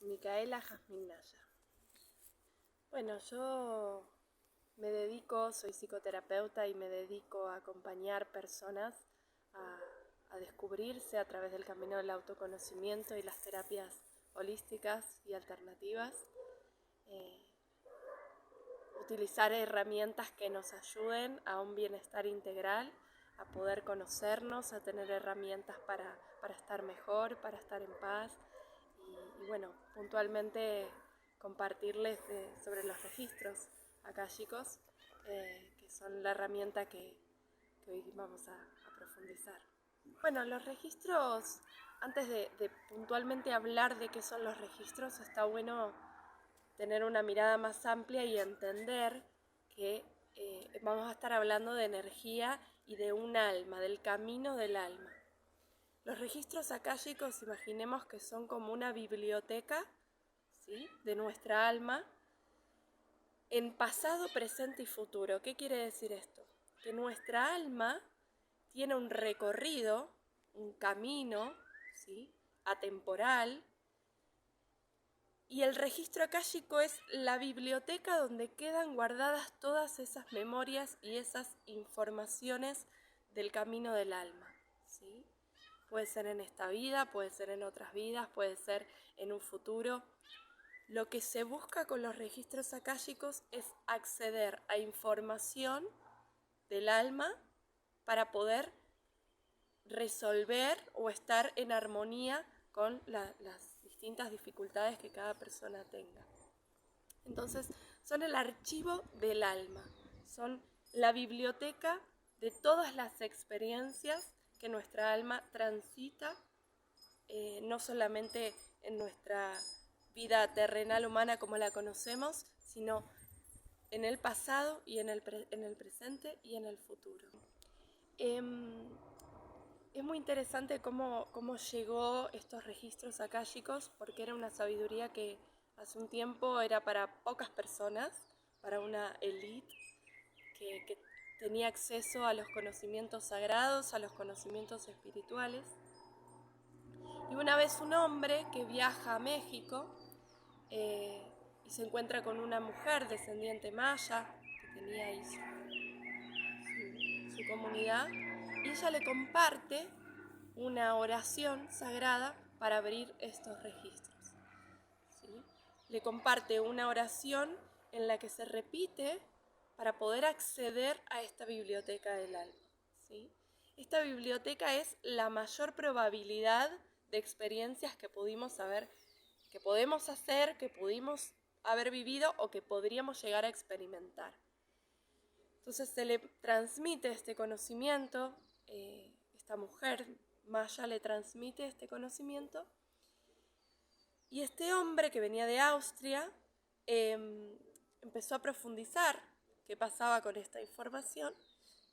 Micaela Jazmín Naya. Bueno, yo soy psicoterapeuta y me dedico a acompañar personas a descubrirse a través del camino del autoconocimiento y las terapias holísticas y alternativas. Utilizar herramientas que nos ayuden a un bienestar integral, a poder conocernos, a tener herramientas para estar mejor, para estar en paz y bueno, puntualmente compartirles sobre los registros akáshicos, que son la herramienta que hoy vamos a profundizar. Bueno, los registros, antes de puntualmente hablar de qué son los registros, está bueno tener una mirada más amplia y entender que vamos a estar hablando de energía y de un alma, del camino del alma. Los registros akáshicos, imaginemos que son como una biblioteca, ¿sí?, de nuestra alma en pasado, presente y futuro. ¿Qué quiere decir esto? Que nuestra alma tiene un recorrido, un camino, ¿sí?, atemporal, y el registro akáshico es la biblioteca donde quedan guardadas todas esas memorias y esas informaciones del camino del alma, ¿sí? Puede ser en esta vida, puede ser en otras vidas, puede ser en un futuro. Lo que se busca con los registros akáshicos es acceder a información del alma para poder resolver o estar en armonía con las distintas dificultades que cada persona tenga. Entonces, son el archivo del alma, son la biblioteca de todas las experiencias que nuestra alma transita, no solamente en nuestra vida terrenal humana como la conocemos, sino en el pasado y en el presente y en el futuro. Es muy interesante cómo llegó estos registros akáshicos, porque era una sabiduría que hace un tiempo era para pocas personas, para una élite que tenía acceso a los conocimientos sagrados, a los conocimientos espirituales. Y una vez un hombre que viaja a México y se encuentra con una mujer descendiente maya que tenía ahí su comunidad, y ella le comparte una oración sagrada para abrir estos registros, ¿sí? Le comparte una oración en la que se repite para poder acceder a esta biblioteca del alma, ¿sí? Esta biblioteca es la mayor probabilidad de experiencias que podemos hacer, que pudimos haber vivido o que podríamos llegar a experimentar. Entonces se le transmite este conocimiento, esta mujer maya le transmite este conocimiento, y este hombre que venía de Austria empezó a profundizar qué pasaba con esta información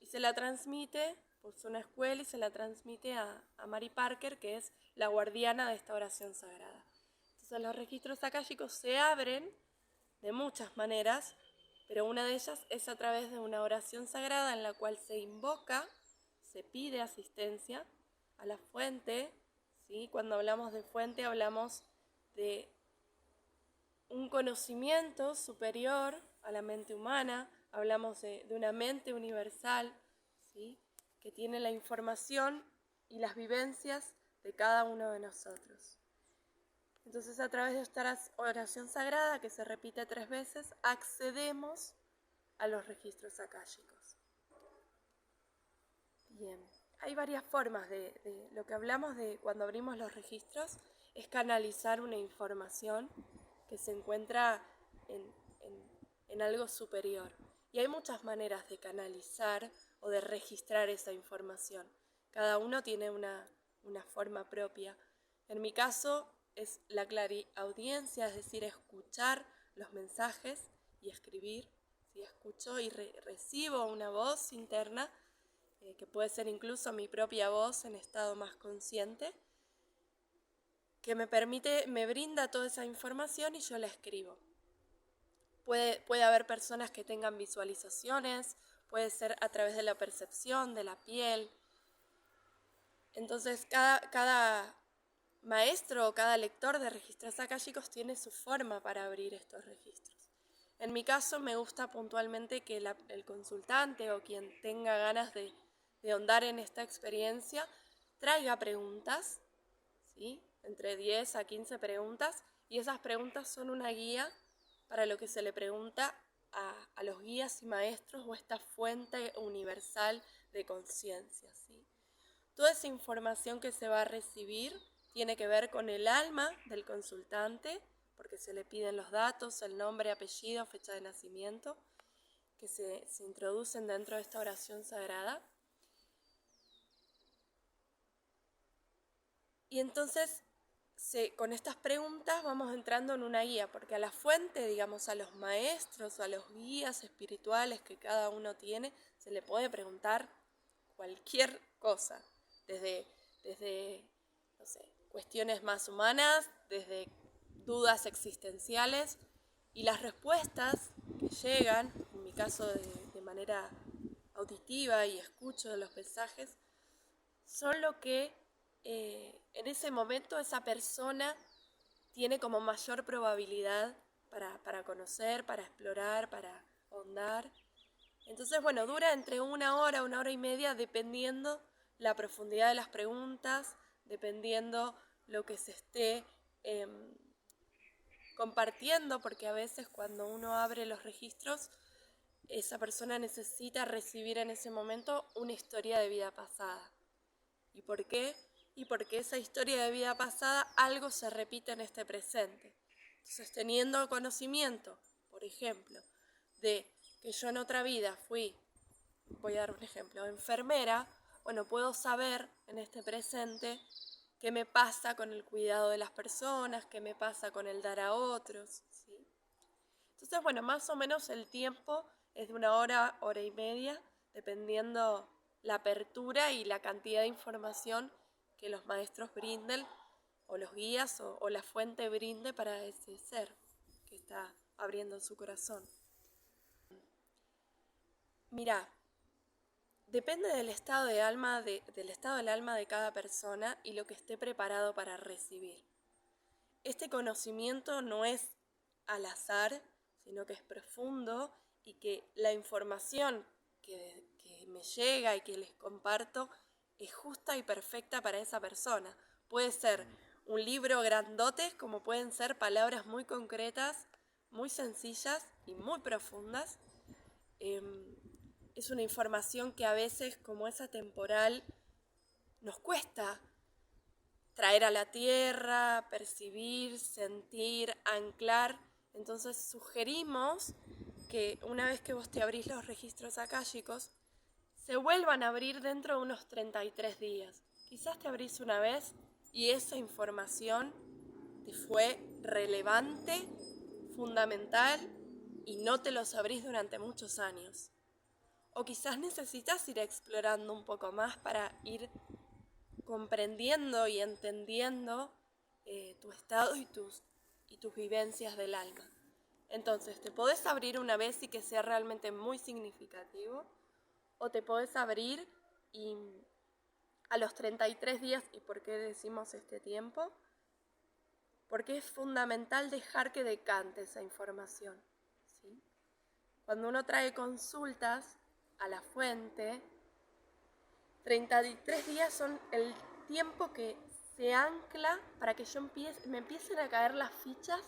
y se la transmite, puso una escuela y se la transmite a Mary Parker, que es la guardiana de esta oración sagrada. Entonces los registros akáshicos se abren de muchas maneras, pero una de ellas es a través de una oración sagrada en la cual se invoca, se pide asistencia a la fuente, ¿sí? Cuando hablamos de fuente hablamos de un conocimiento superior a la mente humana, hablamos de una mente universal, ¿sí?, que tiene la información y las vivencias de cada uno de nosotros. Entonces, a través de esta oración sagrada, que se repite 3 veces, accedemos a los registros akáshicos. Bien, hay varias formas de lo que hablamos de cuando abrimos los registros, es canalizar una información que se encuentra en algo superior. Y hay muchas maneras de canalizar o de registrar esa información. Cada uno tiene una forma propia. En mi caso es la clariaudiencia, es decir, escuchar los mensajes y escribir. Si escucho y recibo una voz interna, que puede ser incluso mi propia voz en estado más consciente, que me brinda toda esa información y yo la escribo. Puede haber personas que tengan visualizaciones, puede ser a través de la percepción, de la piel. Entonces cada maestro o cada lector de registros akáshicos tiene su forma para abrir estos registros. En mi caso me gusta puntualmente que el consultante o quien tenga ganas de ahondar en esta experiencia traiga preguntas, ¿sí? Entre 10 a 15 preguntas, y esas preguntas son una guía para lo que se le pregunta a los guías y maestros o esta fuente universal de conciencia, ¿sí? Toda esa información que se va a recibir tiene que ver con el alma del consultante, porque se le piden los datos, el nombre, apellido, fecha de nacimiento, que se introducen dentro de esta oración sagrada. Y entonces, con estas preguntas vamos entrando en una guía, porque a la fuente, digamos, a los maestros o a los guías espirituales que cada uno tiene, se le puede preguntar cualquier cosa, desde no sé, cuestiones más humanas, desde dudas existenciales, y las respuestas que llegan, en mi caso de manera auditiva y escucho de los mensajes, son lo que en ese momento esa persona tiene como mayor probabilidad para conocer, para explorar, para ahondar. Entonces, bueno, dura entre una hora y media, dependiendo la profundidad de las preguntas, dependiendo lo que se esté compartiendo, porque a veces cuando uno abre los registros, esa persona necesita recibir en ese momento una historia de vida pasada. ¿Y por qué? Y porque esa historia de vida pasada algo se repite en este presente. Entonces, teniendo conocimiento, por ejemplo, de que yo en otra vida fui, voy a dar un ejemplo, enfermera, bueno, puedo saber en este presente qué me pasa con el cuidado de las personas, qué me pasa con el dar a otros, ¿sí? Entonces, bueno, más o menos el tiempo es de una hora, hora y media, dependiendo la apertura y la cantidad de información que los maestros brinden, o los guías, o la fuente brinde para ese ser que está abriendo su corazón. Mirá, depende del estado del alma de cada persona y lo que esté preparado para recibir. Este conocimiento no es al azar, sino que es profundo, y que la información que me llega y que les comparto es justa y perfecta para esa persona. Puede ser un libro grandote, como pueden ser palabras muy concretas, muy sencillas y muy profundas. Es una información que a veces, como es atemporal, nos cuesta traer a la tierra, percibir, sentir, anclar. Entonces sugerimos que una vez que vos te abrís los registros akáshicos, se vuelvan a abrir dentro de unos 33 días. Quizás te abrís una vez y esa información te fue relevante, fundamental, y no te los abrís durante muchos años. O quizás necesitas ir explorando un poco más para ir comprendiendo y entendiendo tu estado y tus vivencias del alma. Entonces, te podés abrir una vez y que sea realmente muy significativo, o te podés abrir y a los 33 días. ¿Y por qué decimos este tiempo? Porque es fundamental dejar que decante esa información, ¿sí? Cuando uno trae consultas a la fuente, 33 días son el tiempo que se ancla para que me empiecen a caer las fichas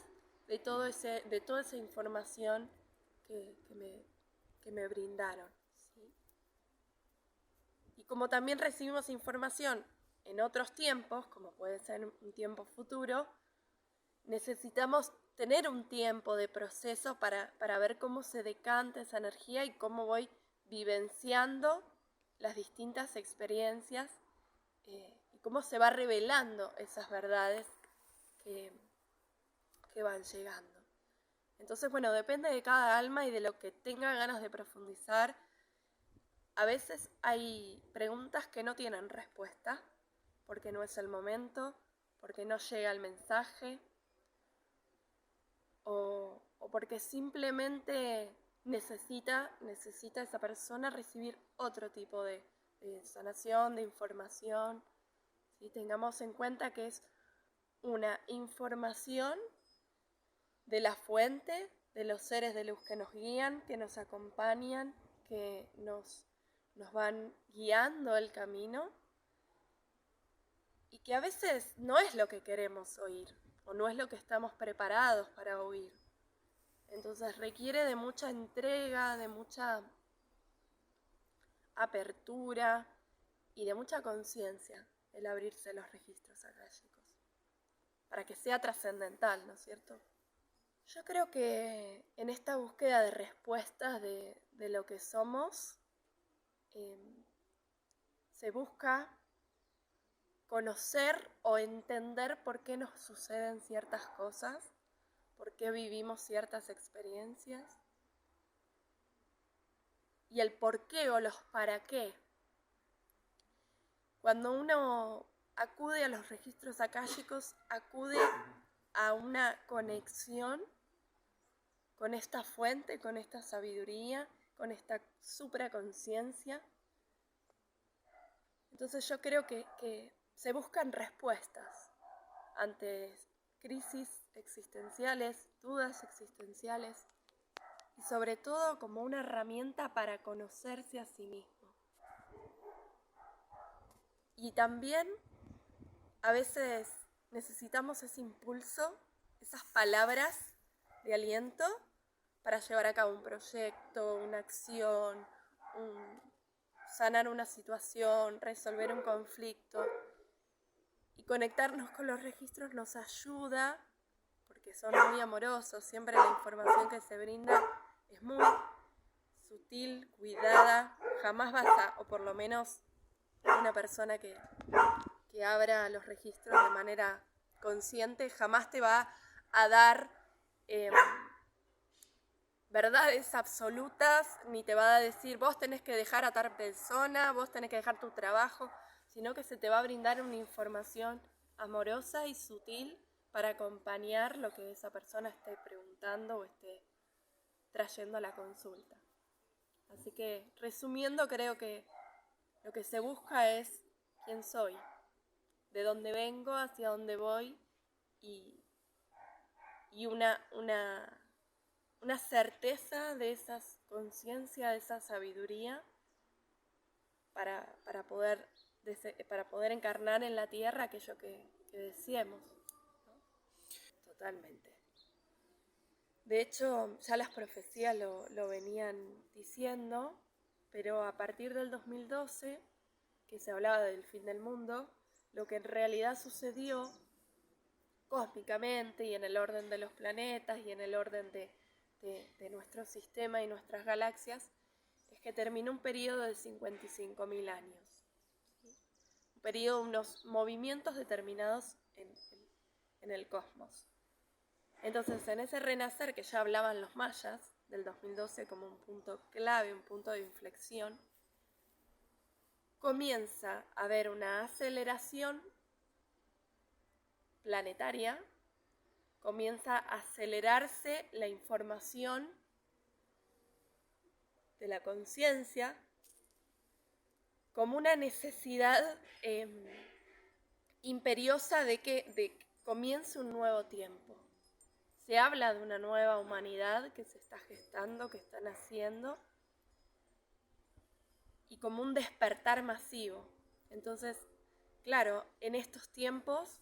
de toda esa información que me brindaron, ¿sí? Y como también recibimos información en otros tiempos, como puede ser un tiempo futuro, necesitamos tener un tiempo de proceso para ver cómo se decanta esa energía y cómo voy vivenciando las distintas experiencias y cómo se va revelando esas verdades que van llegando. Entonces, bueno, depende de cada alma y de lo que tenga ganas de profundizar. A veces hay preguntas que no tienen respuesta, porque no es el momento, porque no llega el mensaje, o porque simplemente necesita esa persona recibir otro tipo de sanación, de información, ¿sí? Tengamos en cuenta que es una información de la fuente, de los seres de luz que nos guían, que nos acompañan, que nos van guiando el camino y que a veces no es lo que queremos oír o no es lo que estamos preparados para oír. Entonces requiere de mucha entrega, de mucha apertura y de mucha conciencia el abrirse los registros akáshicos para que sea trascendental, ¿no es cierto? Yo creo que en esta búsqueda de respuestas de lo que somos, se busca conocer o entender por qué nos suceden ciertas cosas, por qué vivimos ciertas experiencias y el por qué o los para qué. Cuando uno acude a los registros akáshicos, acude a una conexión con esta fuente, con esta sabiduría, con esta supraconciencia. Entonces yo creo que se buscan respuestas ante crisis existenciales, dudas existenciales y sobre todo como una herramienta para conocerse a sí mismo. Y también a veces necesitamos ese impulso, esas palabras de aliento para llevar a cabo un proyecto, una acción, sanar una situación, resolver un conflicto. Y conectarnos con los registros nos ayuda, porque son muy amorosos, siempre la información que se brinda es muy sutil, cuidada, jamás vas a, o por lo menos una persona que abra los registros de manera consciente, jamás te va a dar verdades absolutas, ni te va a decir vos tenés que dejar a tal persona, vos tenés que dejar tu trabajo, sino que se te va a brindar una información amorosa y sutil para acompañar lo que esa persona esté preguntando o esté trayendo a la consulta. Así que, resumiendo, creo que lo que se busca es quién soy, de dónde vengo, hacia dónde voy y una certeza de esa conciencia, de esa sabiduría para poder encarnar en la tierra aquello que deseemos, ¿no? Totalmente. De hecho, ya las profecías lo venían diciendo, pero a partir del 2012, que se hablaba del fin del mundo, lo que en realidad sucedió cósmicamente y en el orden de los planetas y en el orden de nuestro sistema y nuestras galaxias, es que terminó un periodo de 55.000 años. ¿Sí? Un periodo, unos movimientos determinados en el cosmos. Entonces, en ese renacer que ya hablaban los mayas, del 2012 como un punto clave, un punto de inflexión, comienza a haber una aceleración planetaria, comienza a acelerarse la información de la conciencia como una necesidad imperiosa de que comience un nuevo tiempo. Se habla de una nueva humanidad que se está gestando, que está naciendo, y como un despertar masivo. Entonces, claro, en estos tiempos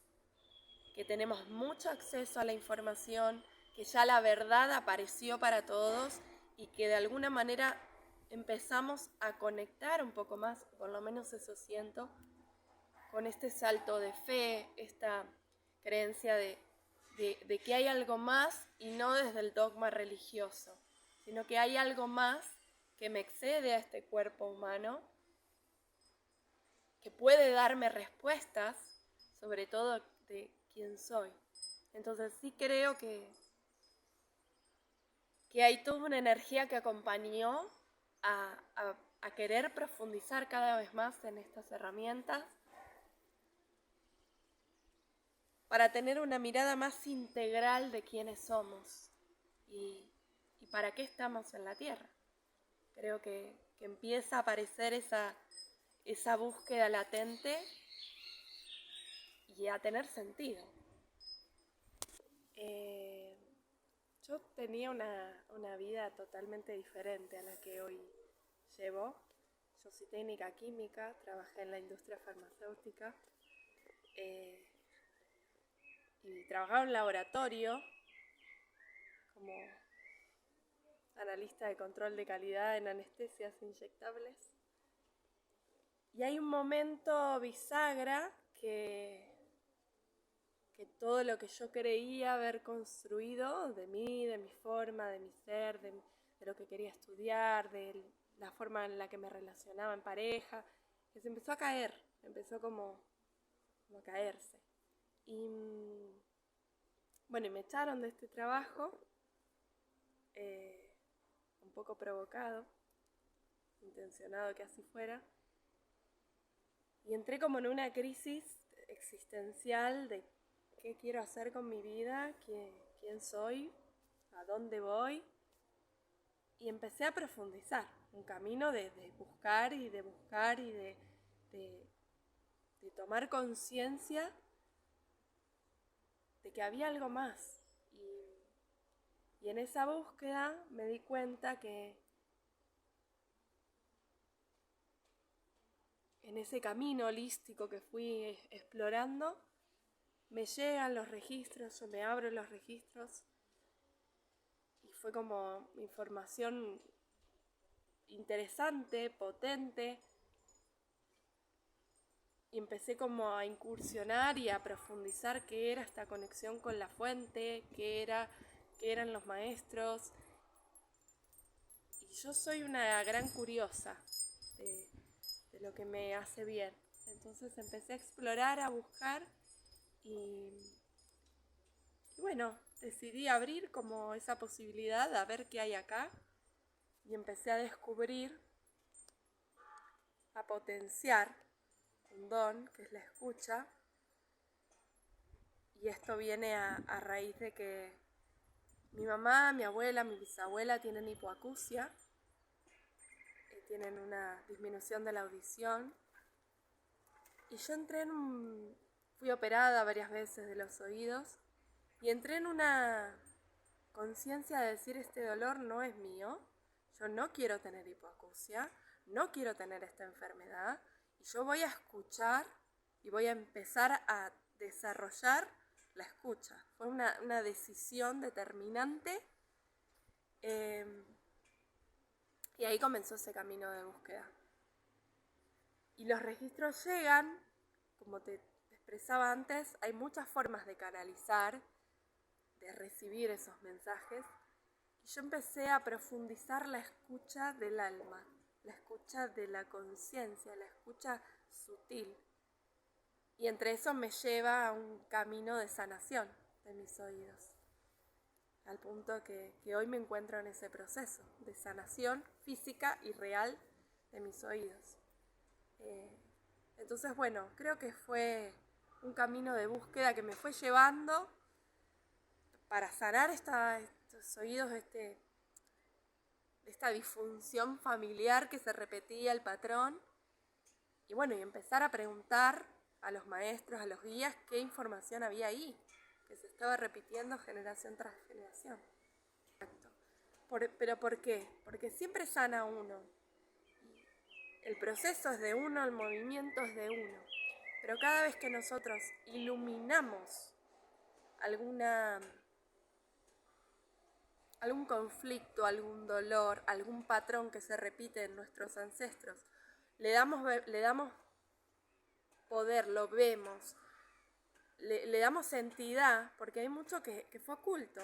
que tenemos mucho acceso a la información, que ya la verdad apareció para todos y que de alguna manera empezamos a conectar un poco más, por lo menos eso siento, con este salto de fe, esta creencia de que hay algo más y no desde el dogma religioso, sino que hay algo más que me excede a este cuerpo humano, que puede darme respuestas, sobre todo de quién soy. Entonces sí creo que hay toda una energía que acompañó a querer profundizar cada vez más en estas herramientas para tener una mirada más integral de quiénes somos y para qué estamos en la Tierra. Creo que empieza a aparecer esa búsqueda latente y a tener sentido. Eh, yo tenía una vida totalmente diferente a la que hoy llevo. Yo soy técnica química, trabajé en la industria farmacéutica eh, y trabajaba en un laboratorio como analista de control de calidad en anestesias inyectables. Y hay un momento bisagra que todo lo que yo creía haber construido de mí, de mi forma, de mi ser, de lo que quería estudiar, de la forma en la que me relacionaba en pareja, que se empezó a caer, empezó como a caerse. Y bueno, y me echaron de este trabajo, un poco provocado, intencionado que así fuera, y entré como en una crisis existencial de qué quiero hacer con mi vida, quién soy, a dónde voy, y empecé a profundizar, un camino de buscar y de buscar y de tomar conciencia de que había algo más. Y en esa búsqueda me di cuenta que en ese camino holístico que fui explorando, me llegan los registros, yo me abro los registros y fue como información interesante, potente, y empecé como a incursionar y a profundizar qué era esta conexión con la fuente, qué eran los maestros. Y yo soy una gran curiosa de lo que me hace bien. Entonces empecé a explorar, a buscar y bueno, decidí abrir como esa posibilidad a ver qué hay acá y empecé a descubrir, a potenciar un don que es la escucha. Y esto viene a raíz de que mi mamá, mi abuela, mi bisabuela tienen hipoacusia, tienen una disminución de la audición. Y yo fui operada varias veces de los oídos y entré en una conciencia de decir, este dolor no es mío, yo no quiero tener hipoacusia, no quiero tener esta enfermedad, y yo voy a escuchar y voy a empezar a desarrollar la escucha. Fue una decisión determinante y ahí comenzó ese camino de búsqueda. Y los registros llegan, como te expresaba antes, hay muchas formas de canalizar, de recibir esos mensajes. Y yo empecé a profundizar la escucha del alma, la escucha de la conciencia, la escucha sutil. Y entre eso me lleva a un camino de sanación de mis oídos, al punto que hoy me encuentro en ese proceso de sanación física y real de mis oídos. Entonces, bueno, creo que fue un camino de búsqueda que me fue llevando para sanar estos oídos, esta disfunción familiar que se repetía, el patrón. Y bueno, y empezar a preguntar a los maestros, a los guías, qué información había ahí, que se estaba repitiendo generación tras generación. ¿Pero por qué? Porque siempre sana uno. El proceso es de uno, el movimiento es de uno. Pero cada vez que nosotros iluminamos algún conflicto, algún dolor, algún patrón que se repite en nuestros ancestros, le damos poder, lo vemos, le damos entidad, porque hay mucho que fue oculto.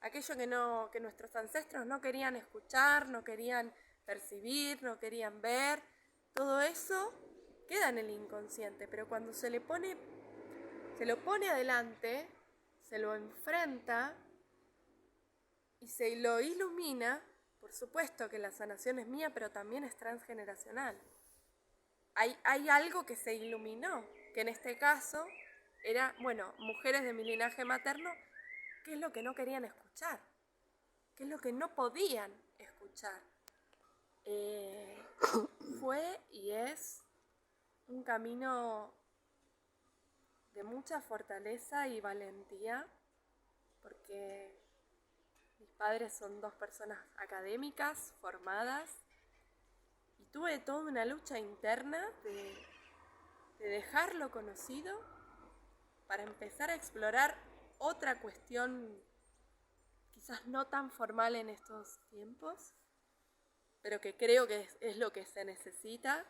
Aquello que nuestros ancestros no querían escuchar, no querían percibir, no querían ver, todo eso queda en el inconsciente, pero cuando se lo pone adelante, se lo enfrenta y se lo ilumina, por supuesto que la sanación es mía, pero también es transgeneracional. Hay algo que se iluminó, que en este caso era, mujeres de mi linaje materno, ¿qué es lo que no querían escuchar? ¿Qué es lo que no podían escuchar? Fue y es un camino de mucha fortaleza y valentía, porque mis padres son dos personas académicas, formadas, y tuve toda una lucha interna de dejar lo conocido para empezar a explorar otra cuestión quizás no tan formal en estos tiempos, pero que creo que es lo que se necesita.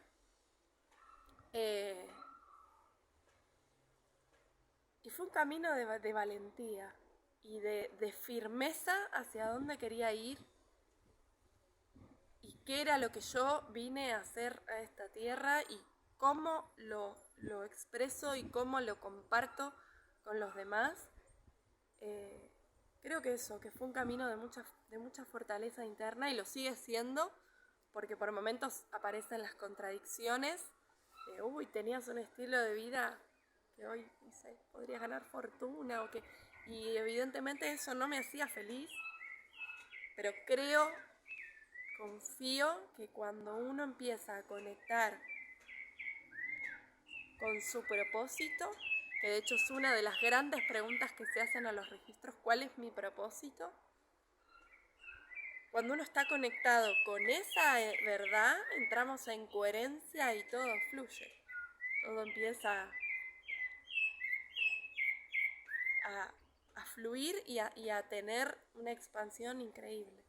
Y fue un camino de valentía y de firmeza hacia dónde quería ir y qué era lo que yo vine a hacer a esta tierra y cómo lo expreso y cómo lo comparto con los demás. Creo que eso, que fue un camino de mucha fortaleza interna y lo sigue siendo, porque por momentos aparecen las contradicciones. Uy, tenías un estilo de vida que hoy, no sé, podrías ganar fortuna o que... Y evidentemente eso no me hacía feliz, pero confío que cuando uno empieza a conectar con su propósito, que de hecho es una de las grandes preguntas que se hacen a los registros, ¿cuál es mi propósito? Cuando uno está conectado con esa verdad, entramos en coherencia y todo fluye. Todo empieza a fluir y a tener una expansión increíble.